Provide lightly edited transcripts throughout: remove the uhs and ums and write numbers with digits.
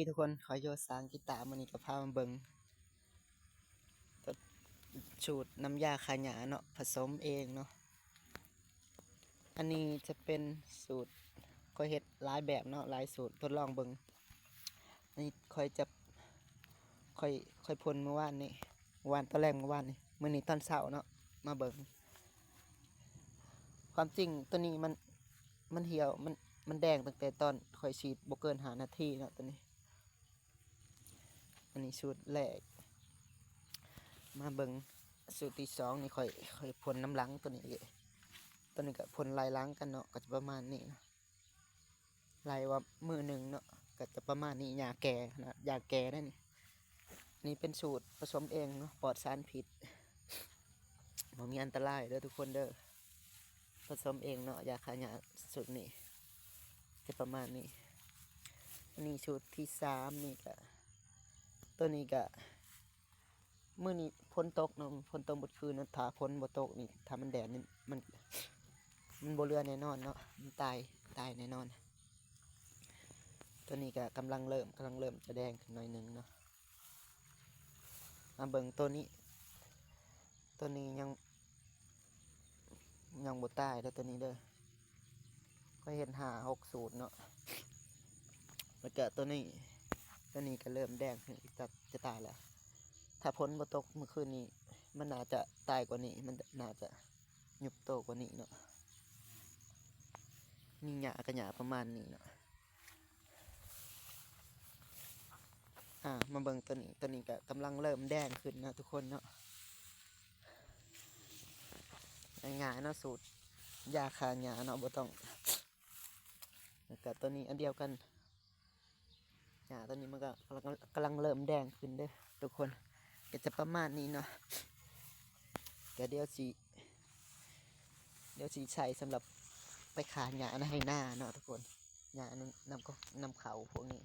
ทุกคนขอโยสางกีตาร์มันนี่กับพามาเบิงสูตรน้ำยาขายาเนาะผสมเองเนาะอันนี้จะเป็นสูตรค่อยเฮ็ดหลายแบบเนาะหลายสูตรทดลองเบิงนี่ค่อยจะค่อยพ่นเมื่อวานนี้ตอนแรกเมื่อวานนี้มื้อนี้ตอนเช้าเนาะมาเบิงความจริงตัวนี้มันเหี่ยวมันแดงตั้งแต่ตอนค่อยฉีดบ่เกิน5 นาทีเนาะตัวนี้อันนี้สูตรแรกมาเบิงสูตรที่สองนี่ค่อยพ่นน้ำหลังตัวนี้ก็พ่นลายล้างกันเนาะก็จะประมาณนี้นะลายว่ามือหนึ่งเนาะก็จะประมาณนี้ยาแก่นะยาแก่ได้นี่เป็นสูตรผสมเองเนาะปลอดสารพิษบ่มีอันตรายเด้อทุกคนเด้อผสมเองเนาะยาขายาสูตรนี้จะประมาณนี้อันนี้สูตรที่สามนี่ก็ตัวนี้ก็มื้อนี้ฝนตกเนาะฝนตกหมดคืนนะถ้าฝนบ่ตกนี่ถ้ามันแดดนี่มันบ่เรือแน่นอนเนาะมันตายแน่นอนตัวนี้ก็กำลังเริ่มจะแดงขึ้นหน่อยนึงเนาะมาเบิ่งตัวนี้ยังบ่ตายแล้วตัวนี้เด้อก็เห็น5-6สูตรเนาะแล้วก็ตัวนี้ก็เริ่มแดงขึ้นจะตายแล้วถ้าฝนบ่ตกเมื่อคืนนี้มันน่าจะตายกว่านี้มันน่าจะยุบโตกว่านี้เนาะนี่หญ้าก็หญ้าประมาณนี้เนาะมาเบิ่งตัวนี้ก็กำลังเริ่มแดงขึ้นนะทุกคนเนาะง่ายๆเนาะสูตรยาฆ่าหญ้าเนาะบ่ต้องแล้วก็ตัวนี้อันเดียวกันหญ้าตัวนี้มันก็กำลังเริ่มแดงขึ้นเด้อทุกคนก็จะประมาณนี้เนาะก็เดี๋ยวสิใช้สำหรับไปฆ่าหญ้าให้หน้าเนาะทุกคนหญ้านำเขาพวกนี้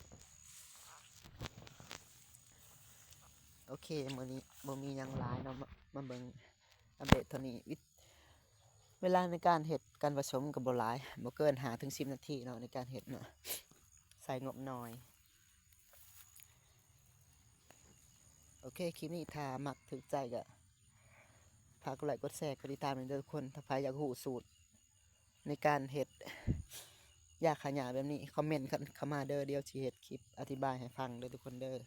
โอเคมื้อนี้บ่มีหยังหลายเนาะมาเบิ่งอัปเดตเท่านี้เวลาในการเฮ็ดการผสมกับบ่หลายบ่เกิน5-10 นาทีเนาะในการเฮ็ดเนาะใส่งบน้อยโอเคคลิปนี้ถ้ามักถูกใจก็ฝากกดไลค์กดแชร์กดติดตามด้วยทุกคนถ้าใครอยากรู้สูตรในการเฮ็ดยาขายาแบบนี้คอมเมนต์เข้ามาเด้อเดี๋ยวสิเฮ็ดคลิปอธิบายให้ฟังเด้อทุกคนเด้อ